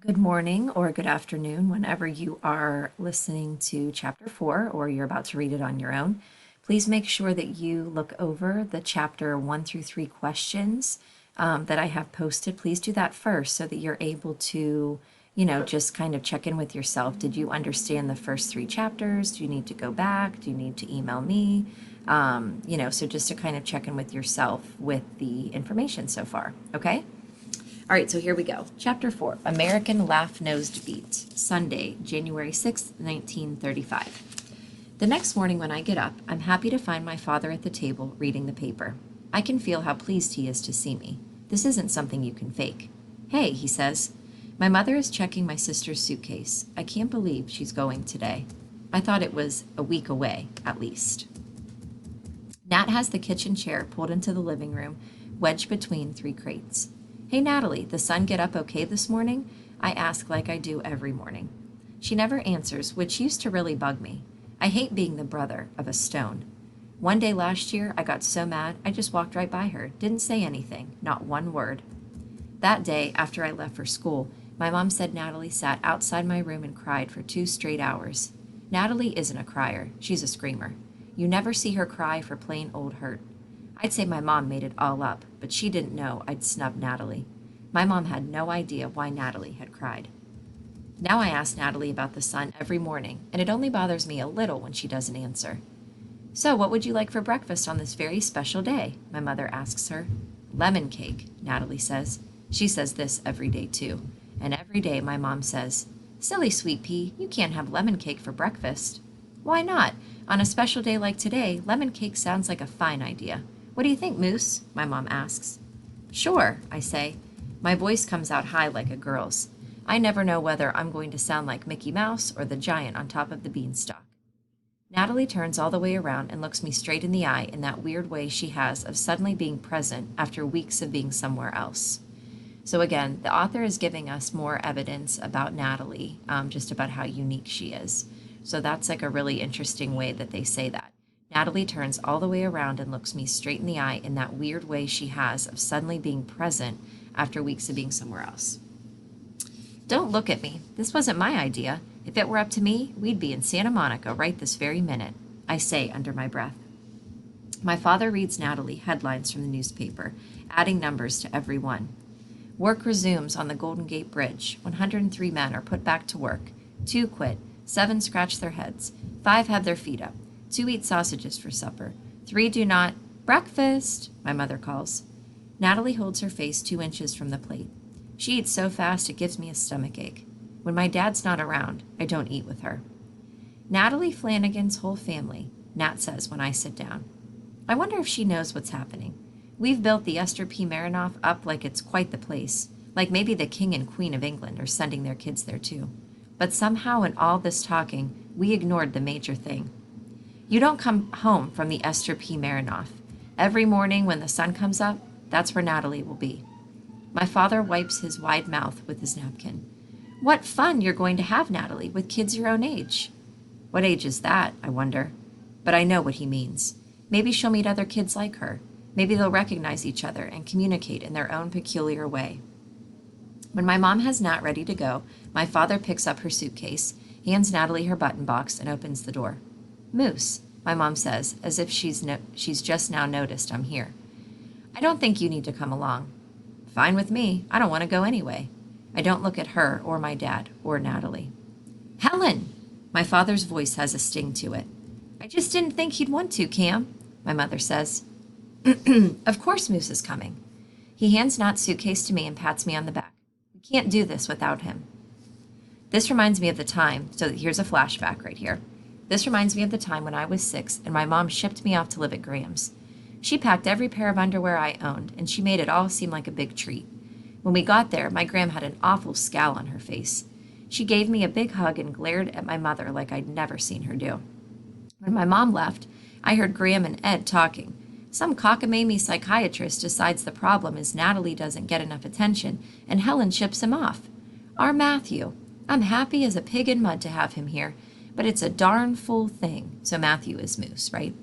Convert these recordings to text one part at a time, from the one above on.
Good morning or good afternoon, whenever you are listening to chapter 4 or you're about to read it on your own. Please make sure that you look over the chapter 1 through 3 questions that I have posted. Please do that first so that you're able to, just kind of check in with yourself. Did you understand the first 3 chapters? Do you need to go back? Do you need to email me? So just to kind of check in with yourself with the information so far, okay? All right, so here we go. Chapter 4, American Laugh-Nosed Beat, Sunday, January 6th, 1935. The next morning when I get up, I'm happy to find my father at the table reading the paper. I can feel how pleased he is to see me. This isn't something you can fake. Hey, he says. My mother is checking my sister's suitcase. I can't believe she's going today. I thought it was a week away, at least. Nat has the kitchen chair pulled into the living room, wedged between 3 crates. Hey, Natalie, the sun get up okay this morning? I ask like I do every morning. She never answers, which used to really bug me. I hate being the brother of a stone. One day last year, I got so mad, I just walked right by her, didn't say anything, not one word. That day, after I left for school, my mom said Natalie sat outside my room and cried for 2 straight hours. Natalie isn't a crier, she's a screamer. You never see her cry for plain old hurt. I'd say my mom made it all up, but she didn't know I'd snubbed Natalie. My mom had no idea why Natalie had cried. Now I ask Natalie about the sun every morning, and it only bothers me a little when she doesn't answer. So, what would you like for breakfast on this very special day? My mother asks her. Lemon cake, Natalie says. She says this every day, too. And every day my mom says, Silly sweet pea, you can't have lemon cake for breakfast. Why not? On a special day like today, lemon cake sounds like a fine idea. What do you think, Moose? My mom asks. Sure, I say. My voice comes out high like a girl's. I never know whether I'm going to sound like Mickey Mouse or the giant on top of the beanstalk. Natalie turns all the way around and looks me straight in the eye in that weird way she has of suddenly being present after weeks of being somewhere else. So again, the author is giving us more evidence about Natalie, just about how unique she is. So that's like a really interesting way that they say that. Natalie turns all the way around and looks me straight in the eye in that weird way she has of suddenly being present after weeks of being somewhere else. Don't look at me. This wasn't my idea. If it were up to me, we'd be in Santa Monica right this very minute, I say under my breath. My father reads Natalie headlines from the newspaper, adding numbers to every one. Work resumes on the Golden Gate Bridge. 103 men are put back to work. 2 quit. 7 scratch their heads. 5 have their feet up. 2 eat sausages for supper. 3 do not. Breakfast, my mother calls. Natalie holds her face 2 inches from the plate. She eats so fast it gives me a stomach ache. When my dad's not around, I don't eat with her. Natalie Flanagan's whole family, Nat says when I sit down. I wonder if she knows what's happening. We've built the Esther P. Marinoff up like it's quite the place, like maybe the King and Queen of England are sending their kids there too. But somehow in all this talking, we ignored the major thing. You don't come home from the Esther P. Marinoff. Every morning when the sun comes up, that's where Natalie will be. My father wipes his wide mouth with his napkin. What fun you're going to have, Natalie, with kids your own age. What age is that, I wonder? But I know what he means. Maybe she'll meet other kids like her. Maybe they'll recognize each other and communicate in their own peculiar way. When my mom has Nat ready to go, my father picks up her suitcase, hands Natalie her button box, and opens the door. Moose, my mom says, as if she's just now noticed I'm here. I don't think you need to come along. Fine with me. I don't want to go anyway. I don't look at her or my dad or Natalie. Helen! My father's voice has a sting to it. I just didn't think he'd want to, Cam, my mother says. Of course Moose is coming. He hands Nat's suitcase to me and pats me on the back. We can't do this without him. This reminds me of the time, so here's a flashback right here. This reminds me of the time when I was 6 and my mom shipped me off to live at Graham's. She packed every pair of underwear I owned, and she made it all seem like a big treat. When we got there, my Gram had an awful scowl on her face. She gave me a big hug and glared at my mother like I'd never seen her do. When my mom left, I heard Graham and Ed talking. Some cockamamie psychiatrist decides the problem is Natalie doesn't get enough attention, and Helen ships him off. Our Matthew. I'm happy as a pig in mud to have him here, but it's a darn full thing. So Matthew is Moose, right?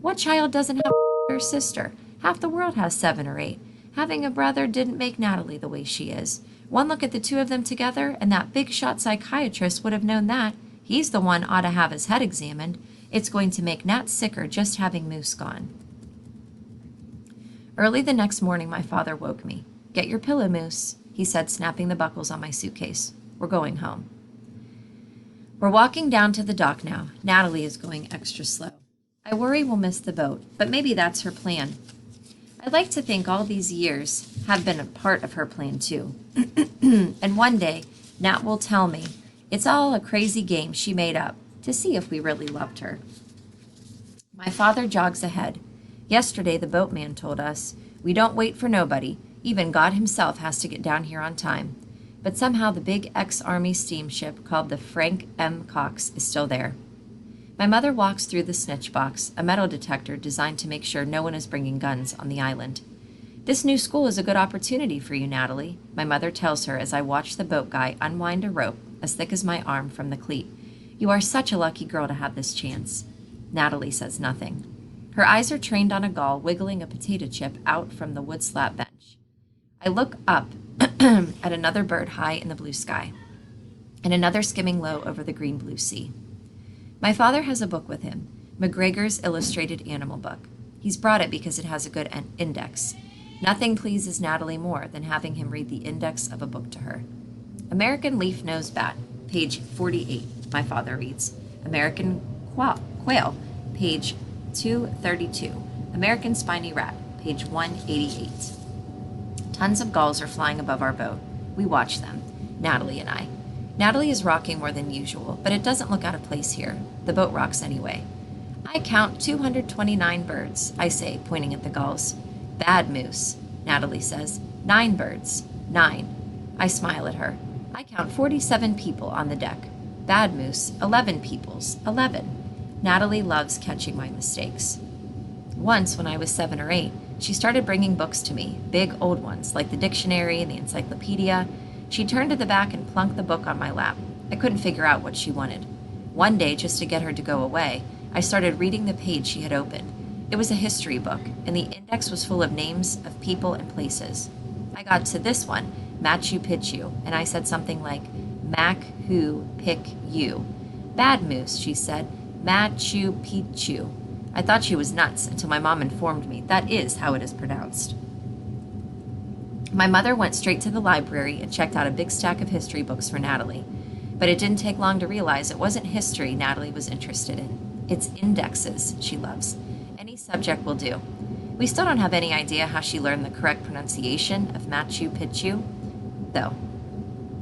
What child doesn't have a sister? Half the world has 7 or 8. Having a brother didn't make Natalie the way she is. One look at the two of them together, and that big shot psychiatrist would have known that. He's the one ought to have his head examined. It's going to make Nat sicker just having Moose gone. Early the next morning, my father woke me. "Get your pillow, Moose," he said, snapping the buckles on my suitcase. "We're going home." We're walking down to the dock now. Natalie is going extra slow. I worry we'll miss the boat, but maybe that's her plan. I like to think all these years have been a part of her plan too. And one day, Nat will tell me it's all a crazy game she made up to see if we really loved her. My father jogs ahead. Yesterday, the boatman told us, "We don't wait for nobody. Even God himself has to get down here on time." But somehow the big ex-Army steamship called the Frank M. Cox is still there. My mother walks through the snitch box, a metal detector designed to make sure no one is bringing guns on the island. "This new school is a good opportunity for you, Natalie," my mother tells her as I watch the boat guy unwind a rope as thick as my arm from the cleat. "You are such a lucky girl to have this chance." Natalie says nothing. Her eyes are trained on a gull wiggling a potato chip out from the wood slab bench. I look up at another bird high in the blue sky, and another skimming low over the green-blue sea. My father has a book with him, McGregor's Illustrated Animal Book. He's brought it because it has a good index. Nothing pleases Natalie more than having him read the index of a book to her. American Leaf-Nosed Bat, page 48, my father reads. American Quail, page 232. American Spiny Rat, page 188. Tons of gulls are flying above our boat. We watch them, Natalie and I. Natalie is rocking more than usual, but it doesn't look out of place here. The boat rocks anyway. "I count 229 birds," I say, pointing at the gulls. "Bad Moose," Natalie says. "9 birds. 9. I smile at her. "I count 47 people on the deck. Bad Moose, 11 peoples. 11. Natalie loves catching my mistakes. Once, when I was 7 or 8, she started bringing books to me, big old ones, like the dictionary and the encyclopedia. She'd turn to the back and plunk the book on my lap. I couldn't figure out what she wanted. One day, just to get her to go away, I started reading the page she had opened. It was a history book, and the index was full of names of people and places. I got to this one, Machu Picchu, and I said something like, "Mac who pick you." "Bad Moose," she said. "Machu Picchu." I thought she was nuts until my mom informed me that is how it is pronounced. My mother went straight to the library and checked out a big stack of history books for Natalie. But it didn't take long to realize it wasn't history Natalie was interested in. It's indexes she loves. Any subject will do. We still don't have any idea how she learned the correct pronunciation of Machu Picchu, though.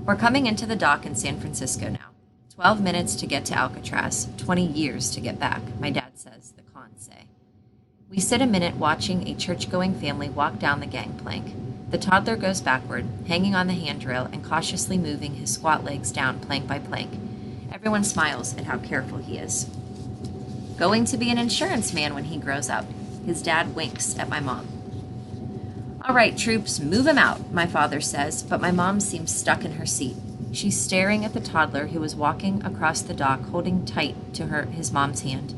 We're coming into the dock in San Francisco now. 12 minutes to get to Alcatraz, 20 years to get back, my dad says, the cons say. We sit a minute watching a church-going family walk down the gangplank. The toddler goes backward, hanging on the handrail and cautiously moving his squat legs down plank by plank. Everyone smiles at how careful he is. Going to be an insurance man when he grows up. His dad winks at my mom. "All right, troops, move him out," my father says, but my mom seems stuck in her seat. She's staring at the toddler who is walking across the dock, holding tight to his mom's hand.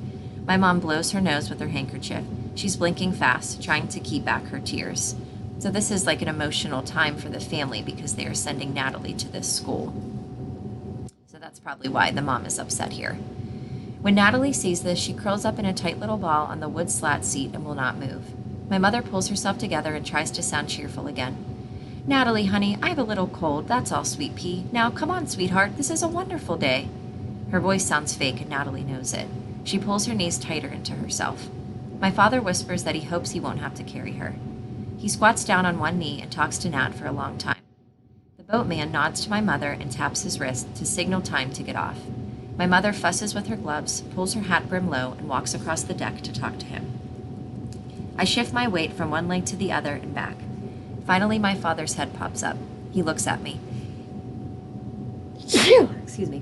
My mom blows her nose with her handkerchief. She's blinking fast, trying to keep back her tears. So this is like an emotional time for the family because they are sending Natalie to this school. So that's probably why the mom is upset here. When Natalie sees this, she curls up in a tight little ball on the wood slat seat and will not move. My mother pulls herself together and tries to sound cheerful again. "Natalie, honey, I have a little cold, that's all, sweet pea. Now, come on, sweetheart, this is a wonderful day." Her voice sounds fake and Natalie knows it. She pulls her knees tighter into herself. My father whispers that he hopes he won't have to carry her. He squats down on one knee and talks to Nat for a long time. The boatman nods to my mother and taps his wrist to signal time to get off. My mother fusses with her gloves, pulls her hat brim low, and walks across the deck to talk to him. I shift my weight from one leg to the other and back. Finally, my father's head pops up. He looks at me. Excuse me.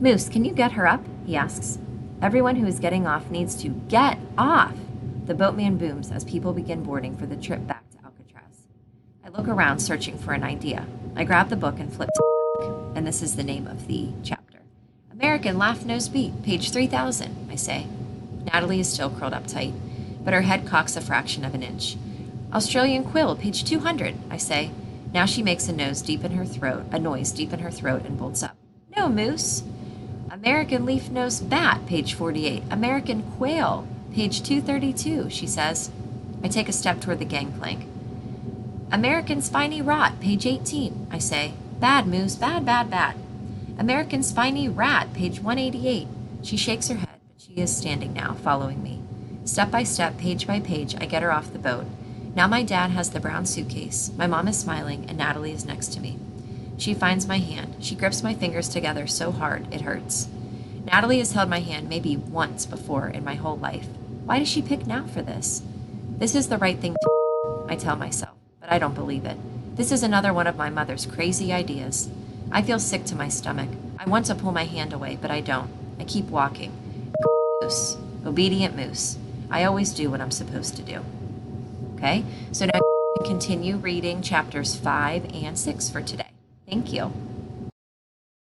"Moose, can you get her up?" he asks. Everyone who is getting off needs to get off. The boatman booms as people begin boarding for the trip back to Alcatraz. I look around searching for an idea. I grab the book and flip to the back, and this is the name of the chapter. "American Laugh-Nosed Beat, page 3000, I say. Natalie is still curled up tight, but her head cocks a fraction of an inch. "Australian Quill, page 200, I say. Now she makes a noise deep in her throat, and bolts up. No, Moose. American leaf-nosed bat, page 48. American quail, page 232, she says. I take a step toward the gangplank. American spiny rot, page 18, I say. Bad, Moose, bad, bad, bad. American spiny rat, page 188. She shakes her head, but she is standing now, following me. Step by step, page by page, I get her off the boat. Now my dad has the brown suitcase. My mom is smiling, and Natalie is next to me. She finds my hand. She grips my fingers together so hard it hurts. Natalie has held my hand maybe once before in my whole life. Why does she pick now for this? This is the right thing to do, I tell myself, but I don't believe it. This is another one of my mother's crazy ideas. I feel sick to my stomach. I want to pull my hand away, but I don't. I keep walking. Moose. Obedient Moose. I always do what I'm supposed to do. Okay, so now you can continue reading chapters 5 and 6 for today. Thank you.